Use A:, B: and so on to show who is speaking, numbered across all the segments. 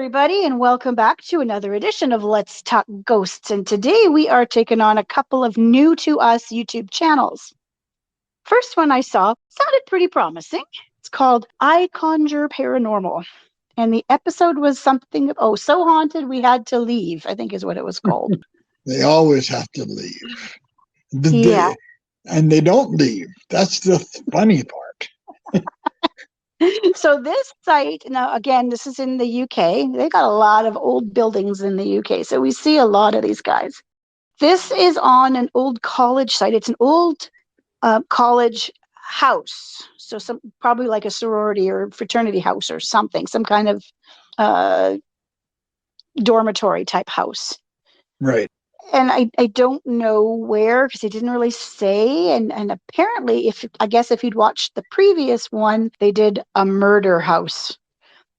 A: everybody, and welcome back to another edition of Let's Talk Ghosts. And today we are taking on a couple of new to us YouTube channels. First one I saw sounded pretty promising. It's called Review-iConjure Paranormal. And the episode was something, so haunted we had to leave, I think is what it was called.
B: They always have to leave.
A: Yeah.
B: And they don't leave. That's the funny part.
A: So this site, now again, this is in the UK. They got a lot of old buildings in the UK. So we see a lot of these guys. This is on an old college site. It's an old college house. So probably like a sorority or fraternity house or something, some kind of dormitory type house.
B: Right.
A: And I don't know where, because they didn't really say. And apparently, if you'd watched the previous one, they did a murder house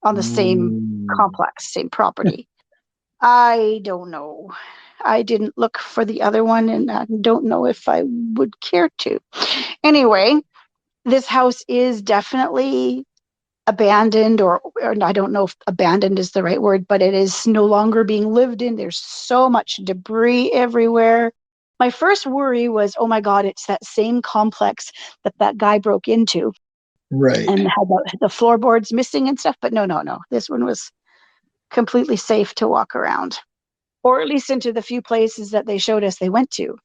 A: on the same complex, same property. I don't know. I didn't look for the other one, and I don't know if I would care to. Anyway, this house is definitely abandoned, or I don't know if abandoned is the right word, but it is no longer being lived in. There's so much debris everywhere. My first worry was, oh my God, it's that same complex that guy broke into.
B: Right.
A: And had the floorboards missing and stuff. But no. This one was completely safe to walk around, or at least into the few places that they showed us they went to.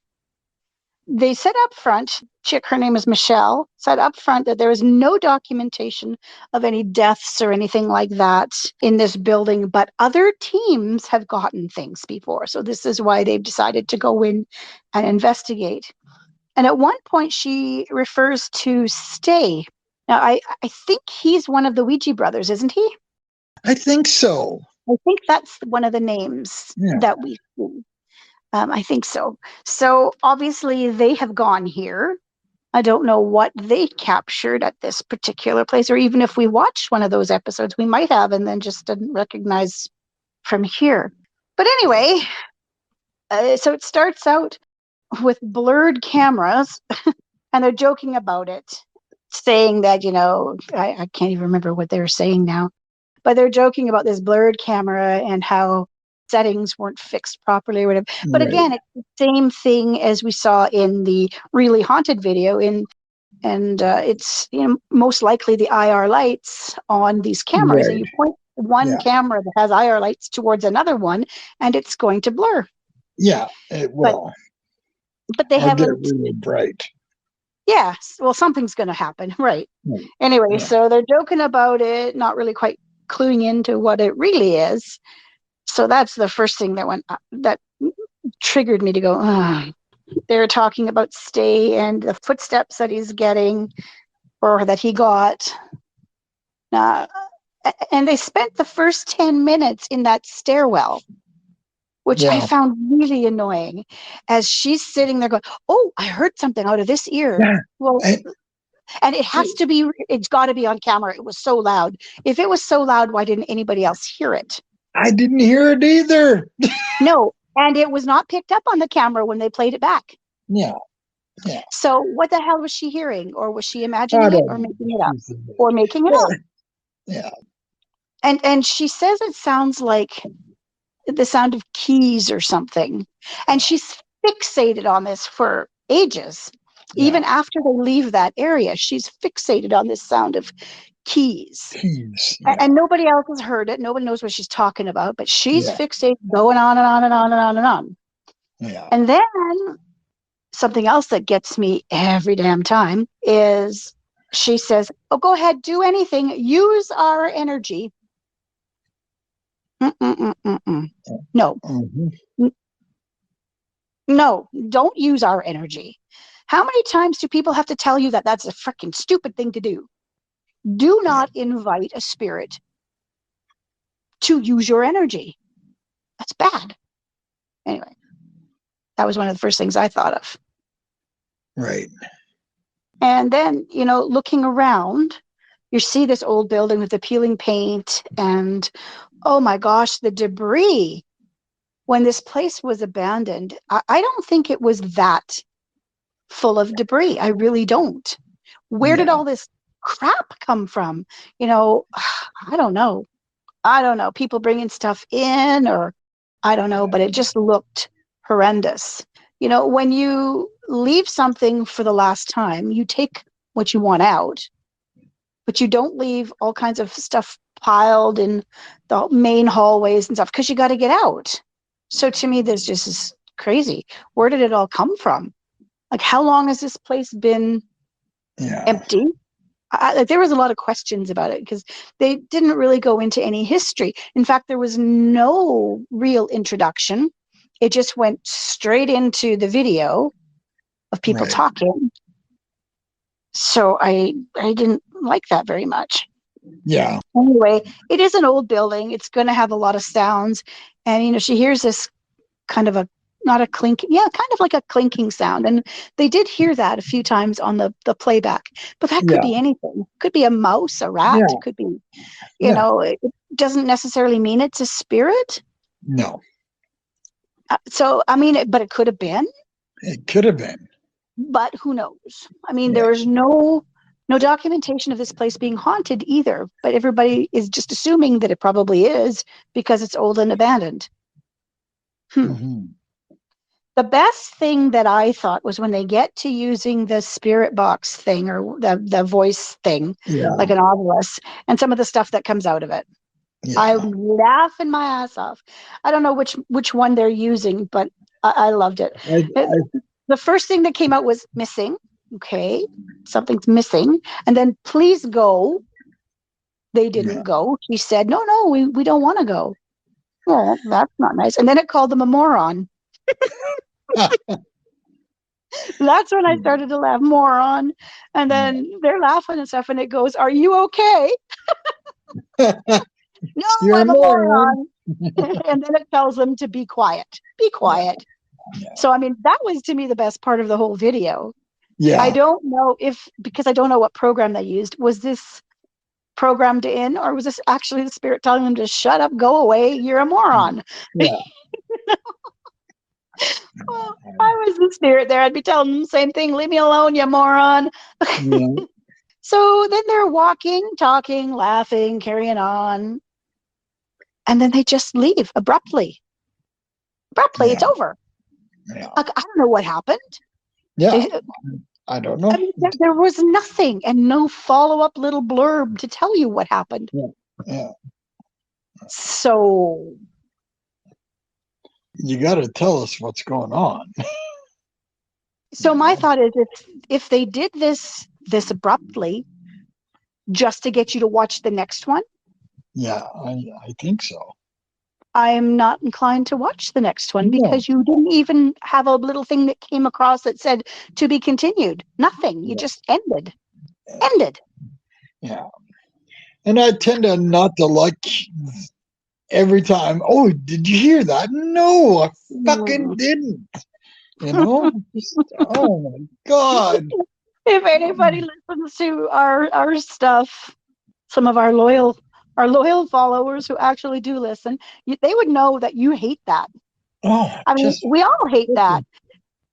A: They said up front, her name is Michelle, said up front that there is no documentation of any deaths or anything like that in this building, but other teams have gotten things before. So this is why they've decided to go in and investigate. And at one point, she refers to Stay. Now, I think he's one of the Ouija brothers, isn't he?
B: I think so.
A: I think that's one of the names that we see. I think so. So obviously they have gone here. I don't know what they captured at this particular place, or even if we watched one of those episodes, we might have and then just didn't recognize from here. But anyway, so it starts out with blurred cameras, and they're joking about it, saying that, I can't even remember what they're saying now, but they're joking about this blurred camera and how settings weren't fixed properly or whatever. But again, it's the same thing as we saw in the really haunted video. And it's most likely the IR lights on these cameras, and you point one camera that has IR lights towards another one, and it's going to blur.
B: Yeah, it will.
A: But they haven't.
B: Get really bright.
A: Yeah, well, something's going to happen, right? Anyway, so they're joking about it, not really quite cluing into what it really is. So that's the first thing that triggered me to go, they're talking about Stay and the footsteps that he's getting, or that he got. And they spent the first 10 minutes in that stairwell, which I found really annoying, as she's sitting there going, oh, I heard something out of this ear. Yeah. Well, and it's got to be on camera. It was so loud. If it was so loud, why didn't anybody else hear it?
B: I didn't hear it either.
A: No, and it was not picked up on the camera when they played it back.
B: Yeah.
A: So what the hell was she hearing? Or was she imagining it, or making it up? Or making it up?
B: Yeah.
A: And she says it sounds like the sound of keys or something. And she's fixated on this for ages. Even after they leave that area, she's fixated on this sound of keys. And nobody else has heard it. Nobody knows what she's talking about, but she's fixated, going on and on and on and on and on.
B: Yeah.
A: And then something else that gets me every damn time is she says, oh, go ahead, do anything, use our energy. No. No, don't use our energy. How many times do people have to tell you that that's a freaking stupid thing to do? Do not invite a spirit to use your energy. That's bad. Anyway, that was one of the first things I thought of.
B: Right.
A: And then, looking around, you see this old building with the peeling paint and, oh my gosh, the debris. When this place was abandoned, I don't think it was that full of debris. I really don't. Where did all this crap come from? I don't know. I don't know, people bringing stuff in, or I don't know, but it just looked horrendous. You know, when you leave something for the last time, you take what you want out, but you don't leave all kinds of stuff piled in the main hallways and stuff because you got to get out. So to me, this just is crazy. Where did it all come from? Like, how long has this place been empty? Like, there was a lot of questions about it because they didn't really go into any history. In fact, there was no real introduction. It just went straight into the video of people talking. So I didn't like that very much.
B: Yeah.
A: Anyway, it is an old building. It's going to have a lot of sounds. And, you know, she hears this kind of a, not a clink, yeah, kind of like a clinking sound. And they did hear that a few times on the playback. But that could be anything. Could be a mouse, a rat. It could be, you know, it doesn't necessarily mean it's a spirit.
B: No.
A: So, I mean, but it could have been.
B: It could have been.
A: But who knows? I mean, there was no documentation of this place being haunted either, but everybody is just assuming that it probably is because it's old and abandoned.
B: Mm-hmm.
A: The best thing that I thought was when they get to using the spirit box thing, or the voice thing, like an obelisk, and some of the stuff that comes out of it. I'm laughing my ass off. I don't know which one they're using, but I loved it. The first thing that came out was missing. Okay, something's missing. And then please go. They didn't go. She said, no, we don't want to go. Well, that's not nice. And then it called them a moron. That's when I started to laugh, moron. And then they're laughing and stuff, and it goes, are you okay? No,
B: You're
A: I'm a moron. And then it tells them to be quiet. Be quiet. So, I mean, that was to me the best part of the whole video. I don't know because I don't know what program they used. Was this programmed in, or was this actually the spirit telling them to shut up, go away, you're a moron? Well, I was the spirit there. I'd be telling them the same thing. Leave me alone, you moron. So then they're walking, talking, laughing, carrying on. And then they just leave abruptly. It's over. Like, I don't know what happened.
B: I don't know.
A: I mean, there was nothing and no follow-up little blurb to tell you what happened. So
B: you got to tell us what's going on.
A: So my thought is, if they did this abruptly just to get you to watch the next one,
B: I think so.
A: I'm not inclined to watch the next one because you didn't even have a little thing that came across that said to be continued. Nothing. You just ended.
B: Yeah. And I tend to not to like every time. Oh, did you hear that? No, I fucking didn't. You know? Oh my God.
A: If anybody listens to our stuff, some of our loyal followers who actually do listen, they would know that you hate that.
B: Oh,
A: I mean, we all hate that.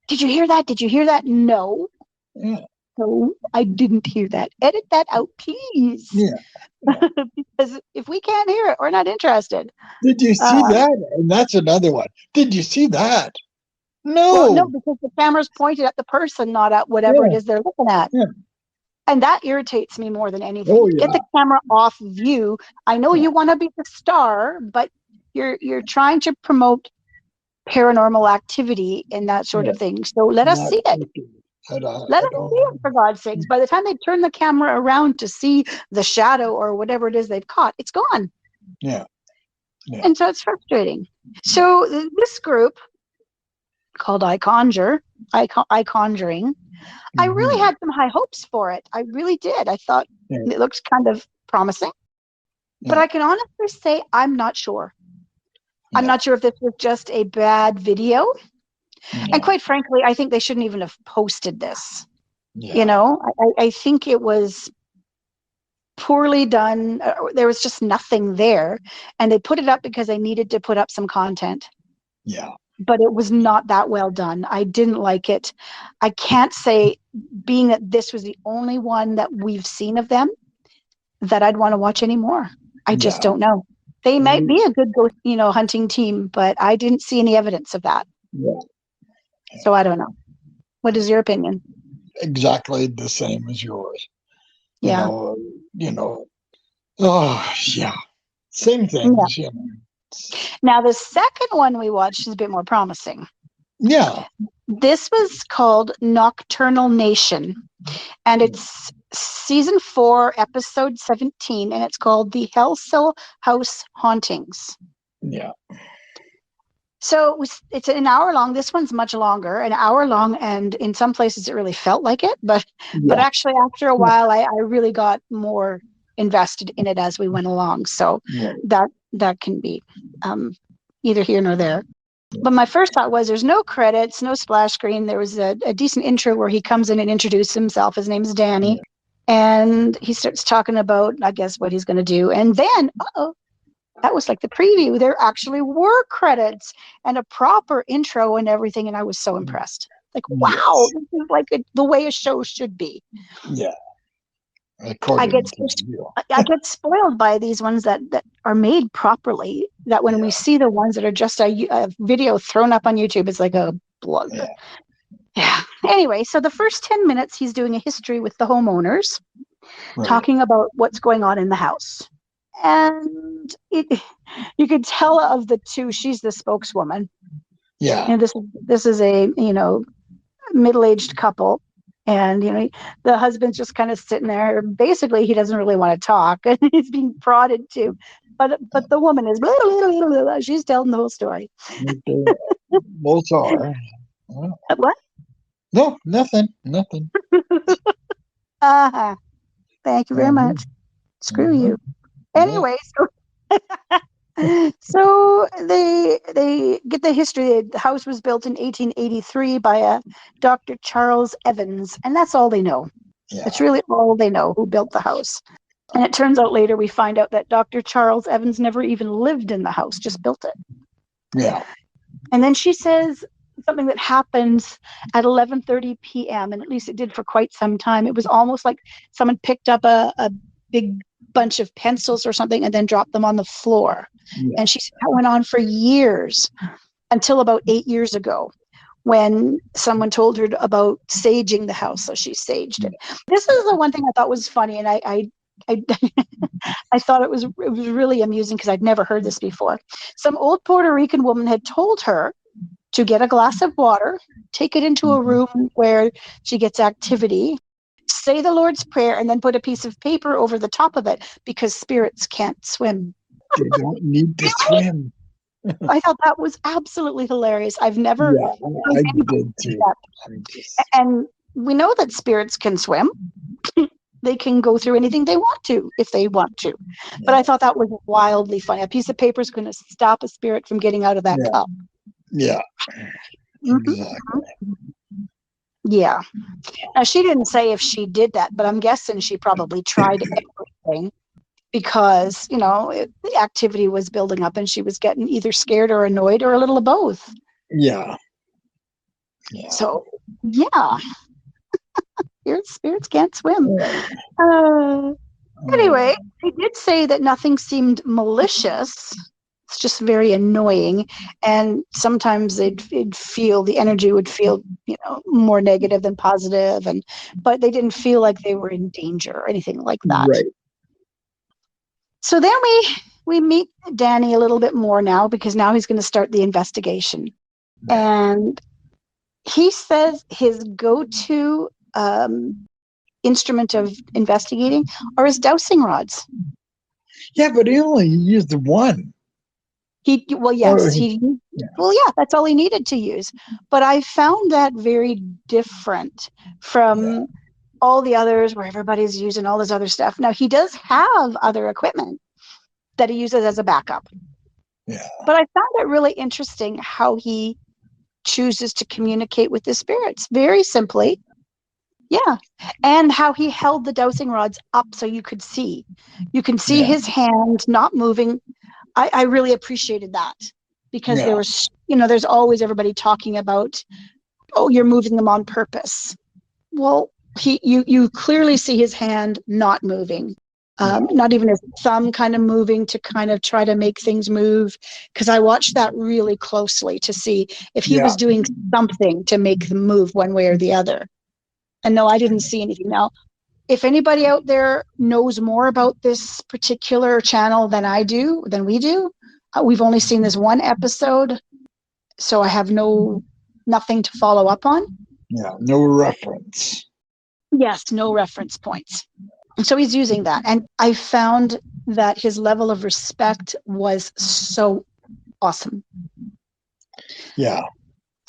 A: Did you hear that? Did you hear that? No. No, I didn't hear that. Edit that out, please. Because if we can't hear it, we're not interested.
B: Did you see that? And that's another one. Did you see that? No.
A: Well, no, because the camera's pointed at the person, not at whatever it is they're looking at. And that irritates me more than anything. Get the camera off view. I know you want to be the star, but you're trying to promote paranormal activity and that sort of thing. So let us see it. Let us see it, for God's sakes. By the time they turn the camera around to see the shadow or whatever it is they've caught, it's gone. And so it's frustrating. So this group called iConjure, iConjuring, I really had some high hopes for it. I really did. I thought it looks kind of promising. But I can honestly say I'm not sure. I'm not sure if this was just a bad video. And quite frankly, I think they shouldn't even have posted this. You know, I think it was poorly done. There was just nothing there. And they put it up because they needed to put up some content. But it was not that well done. I didn't like it. I can't say, being that this was the only one that we've seen of them, that I'd want to watch anymore. I just don't know. They might be a good ghost, hunting team, but I didn't see any evidence of that.
B: Yeah.
A: So I don't know. What is your opinion?
B: Exactly the same as yours.
A: Yeah.
B: Oh, yeah. Same things,
A: Now, the second one we watched is a bit more promising.
B: Yeah.
A: This was called Nocturnal Nation, and it's season 4, episode 17, and it's called The Hellcell House Hauntings.
B: Yeah.
A: So it's an hour long. This one's much longer, an hour long, and in some places it really felt like it. But actually, after a while, I really got more invested in it as we went along. So that can be either here nor there. But my first thought was there's no credits, no splash screen. There was a decent intro where he comes in and introduces himself. His name's Danny. And he starts talking about, I guess, what he's going to do. And then, that was like the preview. There actually were credits and a proper intro and everything. And I was so impressed. Like, wow, this is like the way a show should be.
B: Yeah.
A: I get spoiled by these ones that are made properly, that when we see the ones that are just a video thrown up on YouTube, it's like a blood. Yeah. Anyway, so the first 10 minutes, he's doing a history with the homeowners, talking about what's going on in the house. And you could tell of the two, she's the spokeswoman.
B: Yeah.
A: And this is a, middle-aged couple. And, the husband's just kind of sitting there. Basically, he doesn't really want to talk. And he's being prodded to. But the woman is, blah, blah, blah, blah, blah. She's telling the whole story.
B: Both are.
A: What?
B: No, nothing.
A: Thank you very much. Screw you. Anyway, so they get the history. The house was built in 1883 by a Dr. Charles Evans, and that's all they know. Yeah. That's really all they know, who built the house. And it turns out later we find out that Dr. Charles Evans never even lived in the house, just built it.
B: Yeah.
A: And then she says something that happens at 11:30 p.m., and at least it did for quite some time. It was almost like someone picked up a big bunch of pencils or something and then dropped them on the floor. Yeah. And she said that went on for years, until about 8 years ago, when someone told her about saging the house. So she saged it. This is the one thing I thought was funny, and I I thought it was really amusing because I'd never heard this before. Some old Puerto Rican woman had told her to get a glass of water, take it into a room where she gets activity, say the Lord's Prayer, and then put a piece of paper over the top of it because spirits can't swim.
B: They don't need to swim.
A: I thought that was absolutely hilarious. I've never
B: I did too.
A: And we know that spirits can swim. They can go through anything they want to, if they want to. But I thought that was wildly funny. A piece of paper is going to stop a spirit from getting out of that cup.
B: Yeah. Exactly.
A: Yeah. Now, she didn't say if she did that, but I'm guessing she probably tried everything because, the activity was building up and she was getting either scared or annoyed or a little of both.
B: Yeah.
A: So, yeah. Spirits can't swim. Anyway, he did say that nothing seemed malicious. It's just very annoying, and sometimes the energy would feel more negative than positive, but they didn't feel like they were in danger or anything like that.
B: Right.
A: So then we meet Danny a little bit more now, because now he's going to start the investigation, and he says his go-to instrument of investigating are his dowsing rods.
B: Yeah, but he only used one.
A: That's all he needed to use. But I found that very different from all the others where everybody's using all this other stuff. Now, he does have other equipment that he uses as a backup.
B: Yeah.
A: But I found it really interesting how he chooses to communicate with the spirits. Very simply. Yeah. And how he held the dowsing rods up so you could see. You can see his hand not moving. I really appreciated that, because there was, there's always everybody talking about, oh, you're moving them on purpose. Well, you clearly see his hand not moving. Not even his thumb kind of moving to kind of try to make things move. Because I watched that really closely to see if he was doing something to make them move one way or the other. And no, I didn't see anything. Now, if anybody out there knows more about this particular channel than we do, we've only seen this one episode, so I have nothing to follow up on.
B: Yeah, no reference.
A: Yes, no reference points. So he's using that. And I found that his level of respect was so awesome.
B: Yeah.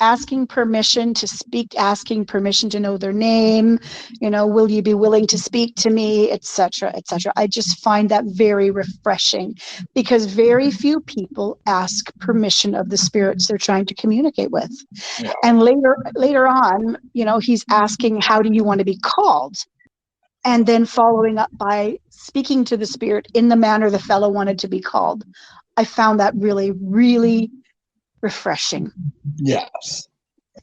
A: Asking permission to speak, asking permission to know their name, will you be willing to speak to me, etc., etc. I just find that very refreshing, because very few people ask permission of the spirits they're trying to communicate with. Yeah. And later on, he's asking, how do you want to be called? And then following up by speaking to the spirit in the manner the fellow wanted to be called. I found that really, really refreshing. Yes.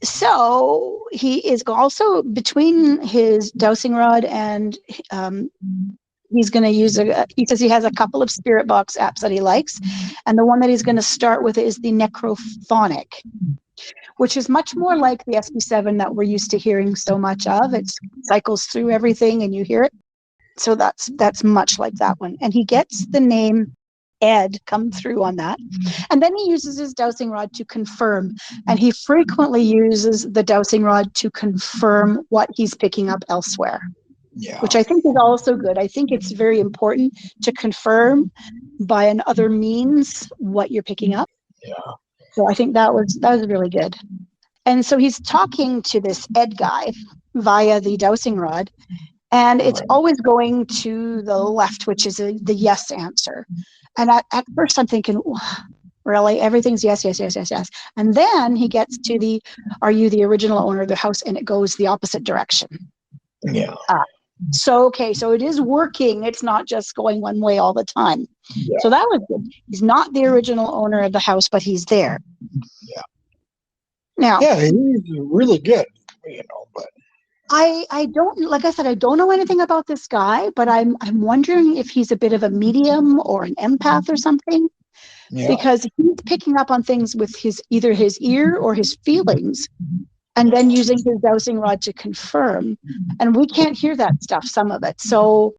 A: So he is also, between his dowsing rod and he's going to use he says he has a couple of spirit box apps that he likes. And the one that he's going to start with is the Necrophonic, which is much more like the SP7 that we're used to hearing so much of. It cycles through everything and you hear it. So that's much like that one. And he gets the name Ed come through on that. And then he uses his dowsing rod to confirm. And he frequently uses the dowsing rod to confirm what he's picking up elsewhere. Yeah. Which I think is also good. I think it's very important to confirm by another means what you're picking up. Yeah. So I think that was really good. And so he's talking to this Ed guy via the dowsing rod, and it's always going to the left, which is the yes answer. And at first I'm thinking, really? Everything's yes, yes, yes, yes, yes. And then he gets to the, are you the original owner of the house? And it goes the opposite direction. Yeah. So it is working. It's not just going one way all the time. Yeah. So that was good. He's not the original owner of the house, but he's there. Yeah. Now. Yeah,
B: he's really good, but.
A: I don't, like I said, I don't know anything about this guy, but I'm wondering if he's a bit of a medium or an empath or something. Yeah. Because he's picking up on things with either his ear or his feelings, and then using his dowsing rod to confirm. And we can't hear that stuff, some of it. So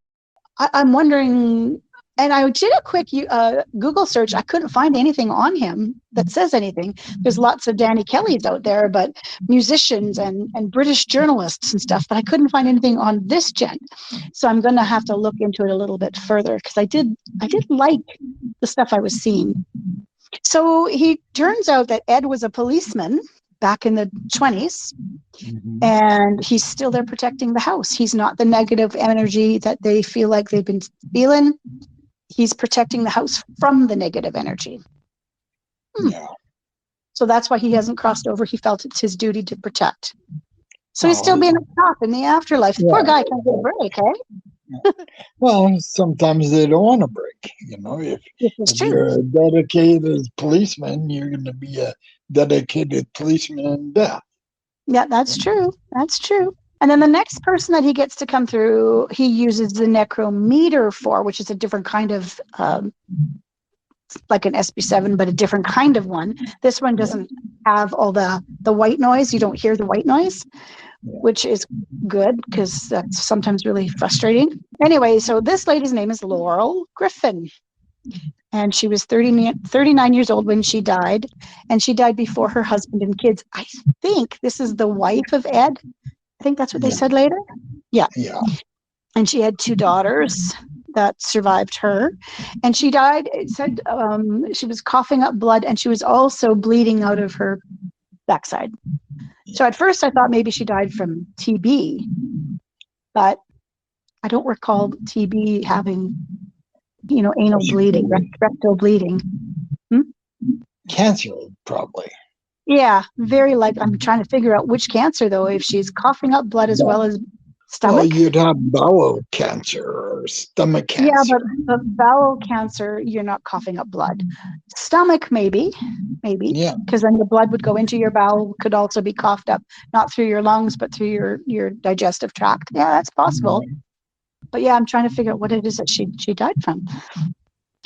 A: I'm wondering, and I did a quick Google search. I couldn't find anything on him that says anything. There's lots of Danny Kellys out there, but musicians and British journalists and stuff, but I couldn't find anything on this gent. So I'm going to have to look into it a little bit further, because I did like the stuff I was seeing. So he turns out that Ed was a policeman back in the 20s, and he's still there protecting the house. He's not the negative energy that they feel like they've been feeling. He's protecting the house from the negative energy. Yeah. So that's why he hasn't crossed over. He felt it's his duty to protect. So he's still being a cop in the afterlife. The poor guy can't get a break, eh?
B: Well, sometimes they don't want a break. If you're a dedicated policeman, you're going to be a dedicated policeman in death.
A: Yeah, that's true. That's true. And then the next person that he gets to come through, he uses the necrometer for, which is a different kind of, like an SB7, but a different kind of one. This one doesn't have all the white noise. You don't hear the white noise, which is good, because that's sometimes really frustrating. Anyway, so this lady's name is Laurel Griffin. And she was 39 years old when she died. And she died before her husband and kids. I think this is the wife of Ed. I think that's what they said later. Yeah. Yeah. And she had 2 daughters that survived her. And she died, it said she was coughing up blood, and she was also bleeding out of her backside. So at first I thought maybe she died from TB, but I don't recall TB having, anal bleeding, rectal bleeding.
B: Cancer, probably.
A: Yeah, very likely. I'm trying to figure out which cancer, though, if she's coughing up blood as well as stomach.
B: Well, you'd have bowel cancer or stomach cancer.
A: Yeah, but bowel cancer, you're not coughing up blood. Stomach, maybe. Yeah. Because then the blood would go into your bowel, could also be coughed up, not through your lungs, but through your digestive tract. Yeah, that's possible. But yeah, I'm trying to figure out what it is that she died from.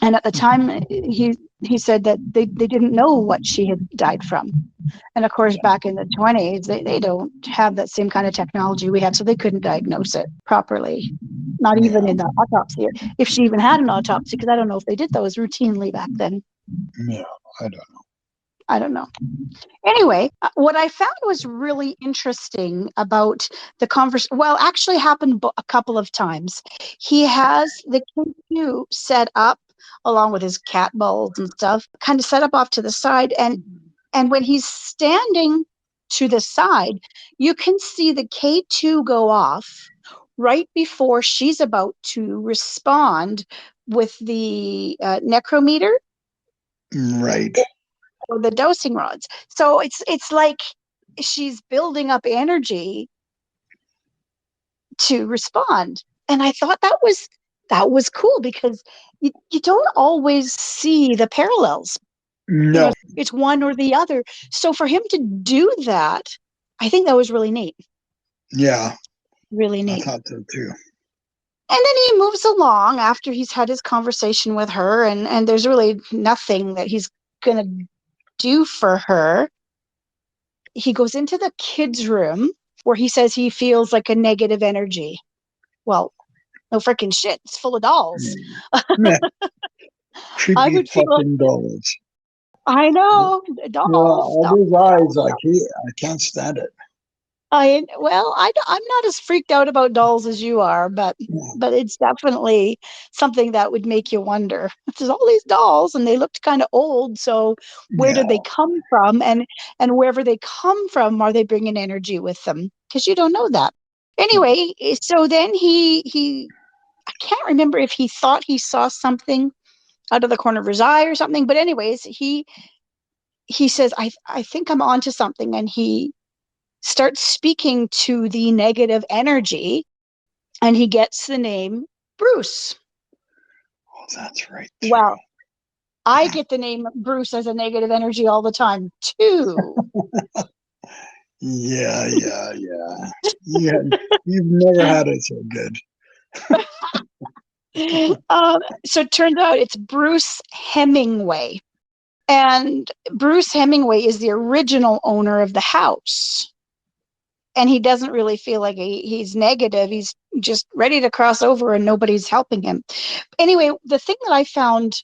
A: And at the time, he said that they didn't know what she had died from. And of course, back in the 20s, they don't have that same kind of technology we have, so they couldn't diagnose it properly, not even in the autopsy, if she even had an autopsy, because I don't know if they did those routinely back then.
B: Yeah, I don't know.
A: I don't know. Anyway, what I found was really interesting about the conversation, well, actually happened a couple of times. He has the K2 set up along with his cat balls and stuff, kind of set up off to the side. And when he's standing to the side, you can see the K2 go off right before she's about to respond with the necrometer.
B: Right.
A: Or the dosing rods. So it's like she's building up energy to respond. And I thought that was cool because you don't always see the parallels.
B: No.
A: It's one or the other. So for him to do that, I think that was really neat.
B: Yeah.
A: Really
B: I
A: neat.
B: thought so too.
A: And then he moves along after he's had his conversation with her, and there's really nothing that he's going to do for her. He goes into the kids' room where he says he feels like a negative energy. Well, no freaking shit. It's full of dolls.
B: Yeah.
A: I
B: Creepy
A: would feel,
B: fucking dolls.
A: I know,
B: Yeah,
A: dolls.
B: all those eyes, I can't stand it.
A: I'm not as freaked out about dolls as you are, but it's definitely something that would make you wonder. There's all these dolls, and they looked kind of old. So where
B: Yeah.
A: did they come from? And wherever they come from, are they bringing energy with them? Because you don't know that. Anyway, so then I can't remember if he thought he saw something out of the corner of his eye or something. But anyways, he says, I think I'm onto something, and he starts speaking to the negative energy, and he gets the name Bruce.
B: Oh, that's right.
A: Well, I get the name Bruce as a negative energy all the time too.
B: Yeah. You've never had it so good.
A: So it turns out it's Bruce Hemingway. And Bruce Hemingway is the original owner of the house. And he doesn't really feel like he's negative. He's just ready to cross over and nobody's helping him. Anyway, the thing that I found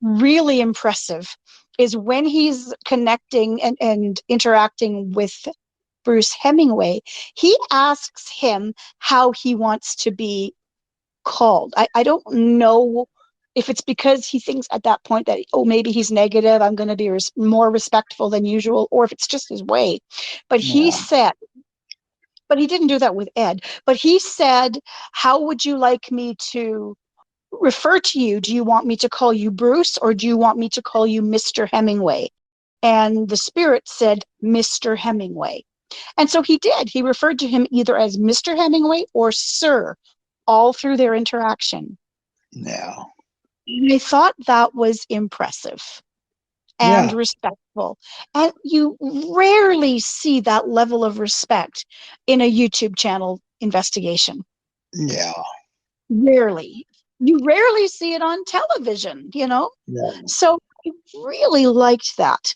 A: really impressive is when he's connecting and interacting with Bruce Hemingway, he asks him how he wants to be called. I don't know if it's because he thinks at that point that, oh, maybe he's negative, I'm going to be more respectful than usual, or if it's just his way. But he said, but he didn't do that with Ed, but he said, how would you like me to refer to you? Do you want me to call you Bruce, or do you want me to call you Mr. Hemingway? And the spirit said, Mr. Hemingway. And so he did. He referred to him either as Mr. Hemingway or Sir, all through their interaction.
B: Yeah.
A: And I thought that was impressive and respectful. And you rarely see that level of respect in a YouTube channel investigation.
B: Yeah.
A: Rarely. You rarely see it on television,
B: Yeah.
A: So I really liked that.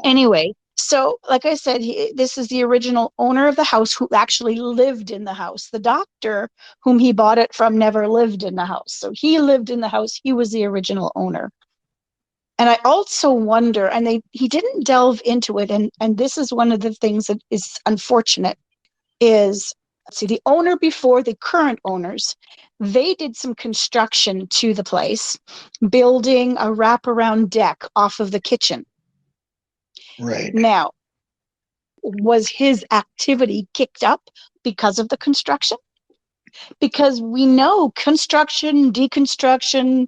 A: Anyway, so like I said, this is the original owner of the house who actually lived in the house. The doctor whom he bought it from never lived in the house. So he lived in the house. He was the original owner. And I also wonder, and he didn't delve into it, and this is one of the things that is unfortunate, is, see, the owner before the current owners, they did some construction to the place, building a wraparound deck off of the kitchen.
B: Right.
A: Now, was his activity kicked up because of the construction? Because we know construction, deconstruction,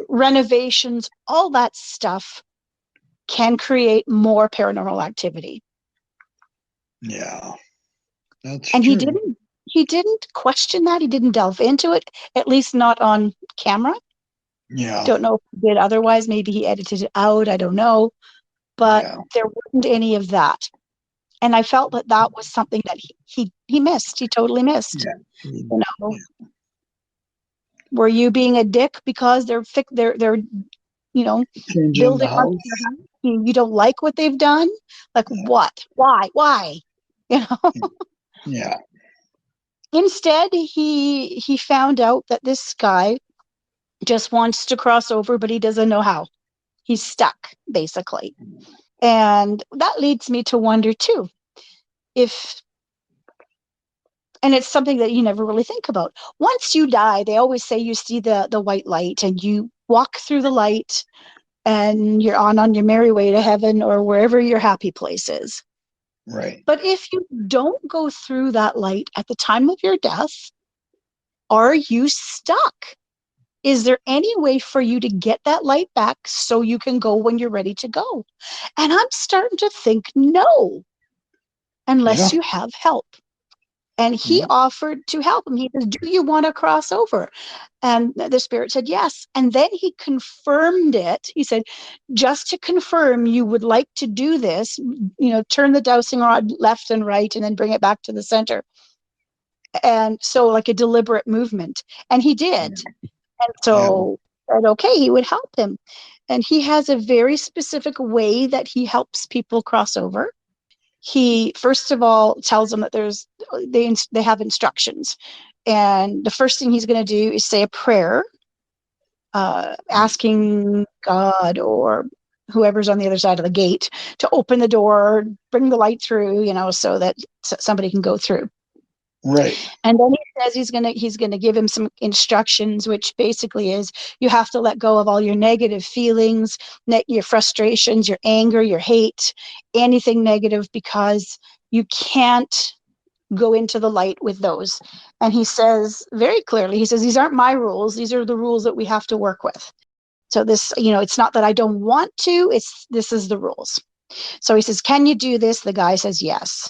A: renovations, all that stuff can create more paranormal activity.
B: Yeah, that's
A: And
B: true.
A: he didn't question that. He didn't delve into it, at least not on camera.
B: Yeah.
A: Don't know if he did otherwise. Maybe he edited it out. I don't know. But there wasn't any of that. And I felt that was something that he missed. He totally missed.
B: Yeah.
A: You know, Were you being a dick because they're
B: Changing the
A: building up your
B: house.
A: house? You don't like what they've done? Like what? Why?
B: Yeah.
A: Instead, he found out that this guy just wants to cross over, but he doesn't know how. He's stuck, basically. And that leads me to wonder too, and it's something that you never really think about. Once you die, they always say you see the white light and you walk through the light and you're on your merry way to heaven or wherever your happy place is.
B: Right.
A: But if you don't go through that light at the time of your death, are you stuck? Is there any way for you to get that light back so you can go when you're ready to go? And I'm starting to think no, unless you have help. And he offered to help him. He says, do you want to cross over? And the spirit said, yes. And then he confirmed it. He said, just to confirm you would like to do this, turn the dowsing rod left and right and then bring it back to the center. And so like a deliberate movement. And he did. And so said, okay, he would help him. And he has a very specific way that he helps people cross over. He first of all tells them that they have instructions, and the first thing he's going to do is say a prayer, asking God or whoever's on the other side of the gate to open the door, bring the light through, so that somebody can go through.
B: Right.
A: And then he says he's gonna give him some instructions, which basically is you have to let go of all your negative feelings, your frustrations, your anger, your hate, anything negative, because you can't go into the light with those. And he says very clearly, he says, these aren't my rules. These are the rules that we have to work with. So this, it's not that I don't want to, this is the rules. So he says, can you do this? The guy says, yes.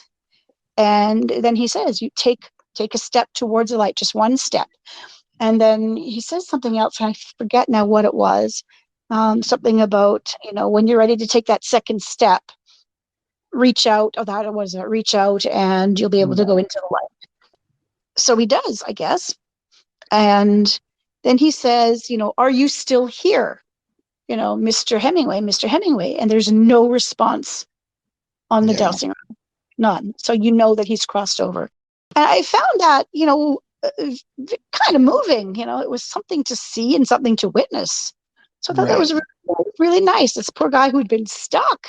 A: And then he says, you take a step towards the light, just one step. And then he says something else, and I forget now what it was. Something about, when you're ready to take that second step, reach out. Oh, that was it. Reach out and you'll be able to go into the light. So he does, I guess. And then he says, are you still here? Mr. Hemingway. And there's no response on the dowsing rod. None. So that he's crossed over. And I found that, kind of moving. It was something to see and something to witness. So I thought that was really, really nice. This poor guy who'd been stuck,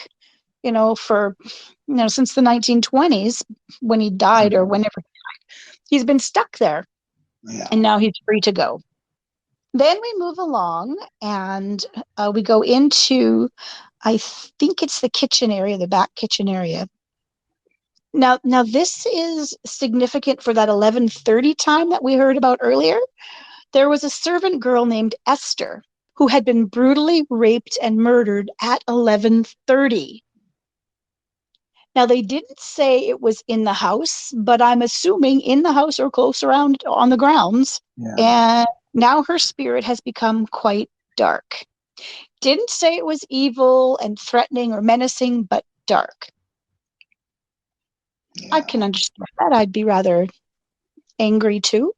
A: for, since the 1920s when he died or whenever he died. He's been stuck there. Yeah. And now he's free to go. Then we move along and we go into, I think it's the kitchen area, the back kitchen area. Now this is significant for that 11:30 time that we heard about earlier. There was a servant girl named Esther who had been brutally raped and murdered at 11:30. Now, they didn't say it was in the house, but I'm assuming in the house or close around on the grounds. Yeah. And now her spirit has become quite dark. Didn't say it was evil and threatening or menacing, but dark. Yeah. I can understand that. I'd be rather angry too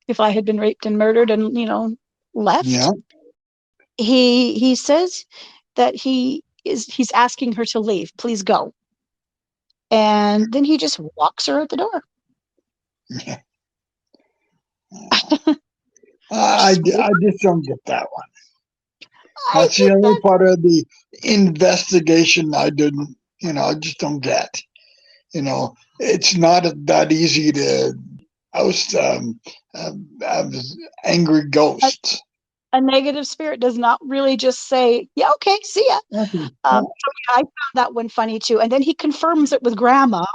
A: if I had been raped and murdered and, left. Yeah. He says that he's asking her to leave. Please go. And then he just walks her at the door. Yeah.
B: I just don't get that one. That's the only part of the investigation I didn't, I just don't get. It's not that easy to oust angry ghosts.
A: A negative spirit does not really just say, yeah, okay, see ya. So yeah, I found that one funny too. And then he confirms it with Grandma,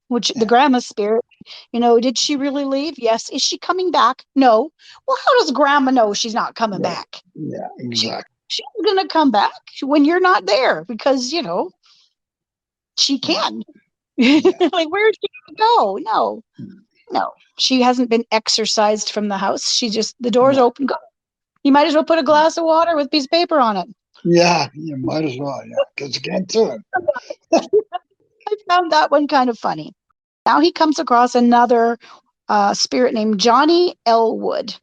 A: which the Grandma spirit, did she really leave? Yes. Is she coming back? No. Well, how does Grandma know she's not coming back?
B: Yeah, exactly.
A: She's going to come back when you're not there because, she can. Yeah. Like, where'd she go? No. She hasn't been exorcised from the house. She just, the door's open, go. You might as well put a glass of water with a piece of paper on it.
B: Yeah, you might as well, because you can't do it.
A: I found that one kind of funny. Now he comes across another spirit named Johnny Elwood,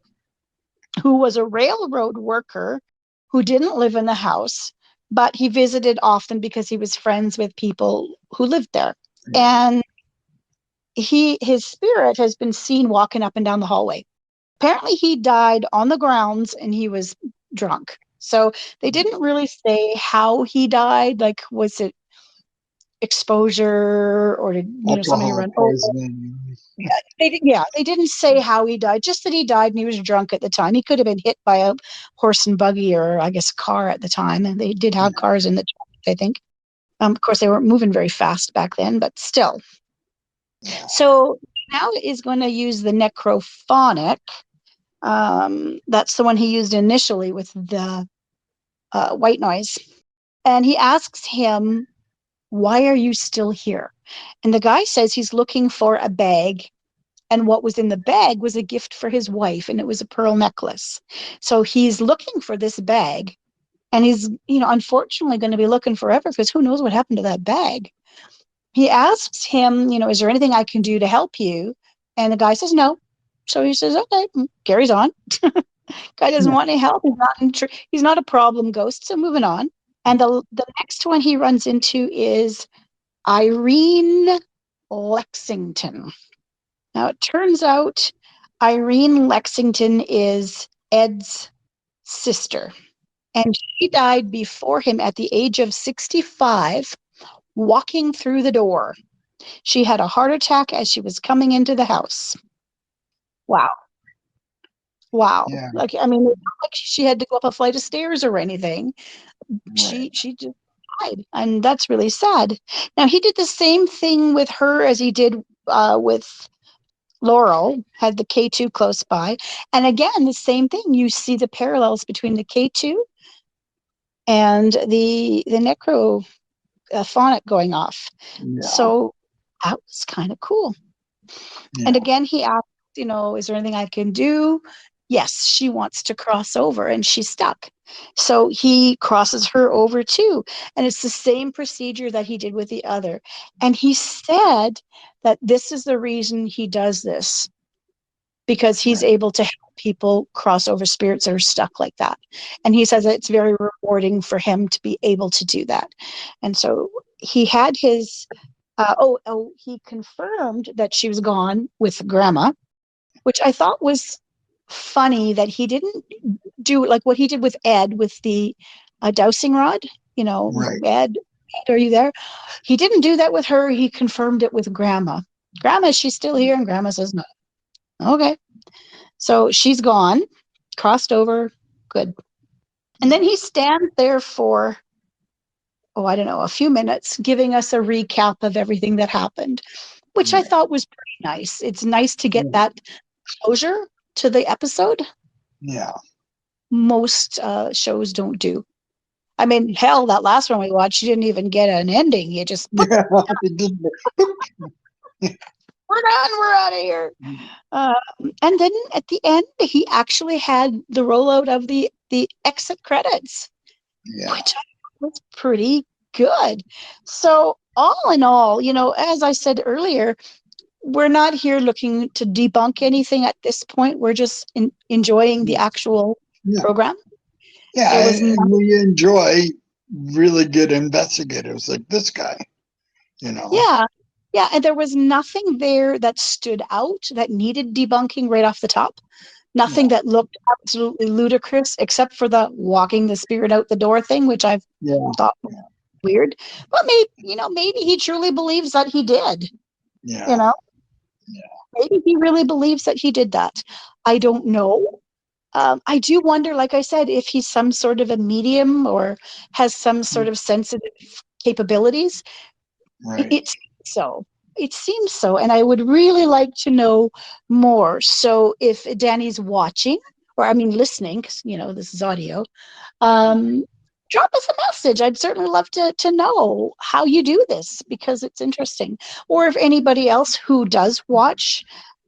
A: who was a railroad worker who didn't live in the house, but he visited often because he was friends with people who lived there. And his spirit has been seen walking up and down the hallway. Apparently he died on the grounds and he was drunk. So they didn't really say how he died. Like, was it exposure, or did somebody
B: Alcohol
A: run over?
B: poisoning.
A: They didn't say how he died, just that he died and he was drunk at the time. He could have been hit by a horse and buggy, or I guess a car at the time, and they did have cars in the traffic, I think. Of course, they weren't moving very fast back then, but still. So now is going to use the necrophonic. That's the one he used initially with the white noise. And he asks him, "Why are you still here?" And the guy says he's looking for a bag. And what was in the bag was a gift for his wife, and it was a pearl necklace. So he's looking for this bag, and he's, unfortunately going to be looking forever, because who knows what happened to that bag. He asks him, is there anything I can do to help you? And the guy says no. So he says, okay, carries on. Guy doesn't want any help. He's not a problem ghost. So moving on. And the next one he runs into is Irene Lexington. Now, it turns out Irene Lexington is Ed's sister, and she died before him at the age of 65, walking through the door. She had a heart attack as she was coming into the house. Wow. Wow.
B: Yeah.
A: Like, I mean, it's not like she had to go up a flight of stairs or anything.
B: Right.
A: She just died, and that's really sad. Now, he did the same thing with her as he did with Laurel, had the K2 close by. And again, the same thing. You see the parallels between the K2 and the necrophonic going off.
B: Yeah.
A: So that was kind of cool.
B: Yeah.
A: And again, he asked, is there anything I can do? Yes, she wants to cross over and she's stuck. So he crosses her over too. And it's the same procedure that he did with the other. And he said that this is the reason he does this, because he's able to help people cross over spirits that are stuck like that. And he says that it's very rewarding for him to be able to do that. And so he had his, he confirmed that she was gone with grandma, which I thought was funny, that he didn't do like what he did with Ed with the dowsing rod. Ed, are you there? He didn't do that with her. He confirmed it with grandma. Grandma, is she still here? And grandma says no. Okay. So she's gone, crossed over, good. And then he stands there for, I don't know, a few minutes, giving us a recap of everything that happened, which I thought was pretty nice. It's nice to get that closure to the episode.
B: Yeah.
A: Most shows don't do. I mean, hell, that last one we watched, you didn't even get an ending. You just we're done, we're out of here. And then at the end, he actually had the rollout of the exit credits, which was pretty good. So all in all, as I said earlier, we're not here looking to debunk anything at this point. We're just enjoying the actual program.
B: Yeah, and we enjoy really good investigators like this guy,
A: Yeah. Yeah, and there was nothing there that stood out that needed debunking right off the top. Nothing that looked absolutely ludicrous, except for the walking the spirit out the door thing, which I've thought was weird. But maybe he truly believes that he did. Maybe he really believes that he did that. I don't know. I do wonder, like I said, if he's some sort of a medium or has some sort of sensitive capabilities. It seems so, and I would really like to know more. So if Danny's watching, or I mean listening, because this is audio, drop us a message. I'd certainly love to know how you do this, because it's interesting. Or if anybody else who does watch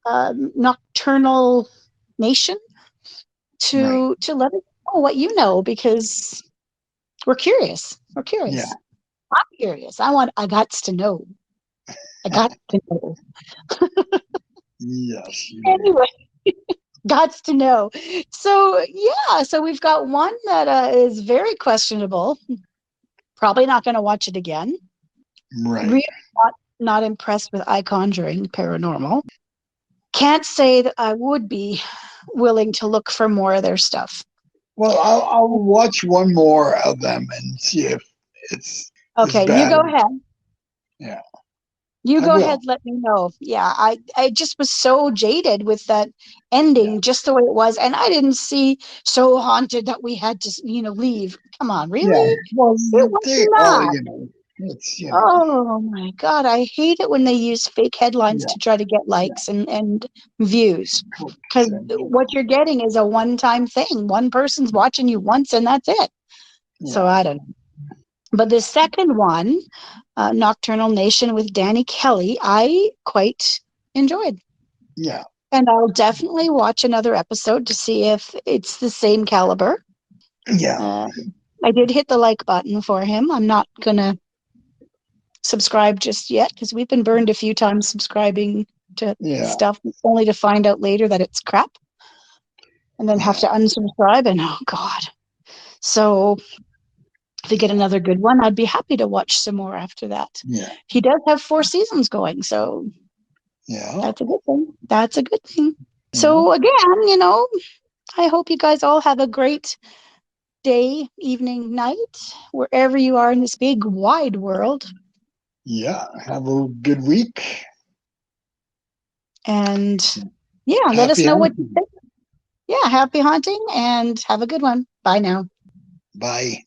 A: Nocturnal Nation, to let us know what you know, because we're curious. We're curious.
B: Yeah.
A: I'm curious. I got to know. I got to know.
B: Yes.
A: Anyway, Gots to know. So yeah, so we've got one that is very questionable. Probably not going to watch it again.
B: Right.
A: Really not impressed with iConjuring Paranormal. Can't say that I would be willing to look for more of their stuff.
B: Well, I'll watch one more of them and see if it's as
A: Okay, you
B: bad.
A: go ahead.
B: Yeah,
A: You
B: I
A: go ahead,
B: will.
A: let me know. Yeah, I just was so jaded with that
B: Yeah,
A: ending, just the way it was. And I didn't see so haunted that we had to, leave. Come on,
B: yeah.
A: really?
B: Well,
A: It was
B: they all,
A: not.
B: it's
A: Oh my God, I hate it when they use fake headlines
B: yeah,
A: to try to get
B: yeah,
A: likes and views.
B: clicks
A: Because
B: and
A: what you're getting is a one-time thing. One person's watching you once and that's it. So
B: yeah,
A: I don't know. But the second one, Nocturnal Nation with Danny Kelly, I quite enjoyed.
B: yeah,
A: And I'll definitely watch another episode to see if it's the same caliber.
B: yeah,
A: Uh, I did hit the like button for him. I'm not going to subscribe just yet because we've been burned a few times subscribing to
B: yeah,
A: stuff only to find out later that it's crap and then have
B: yeah,
A: to unsubscribe. And oh, God. So if we get
B: yeah,
A: another good one, I'd be happy to watch some more after that.
B: yeah,
A: He does have 4 seasons going, so
B: yeah,
A: that's a good thing. That's a good thing.
B: yeah,
A: So again, I hope you guys all have a great day, evening, night, wherever you are in this big wide world.
B: yeah. Have a good week.
A: And yeah, let us
B: Happy
A: know what you
B: hunting.
A: think. Yeah, happy hunting and have a good one. Bye now.
B: Bye.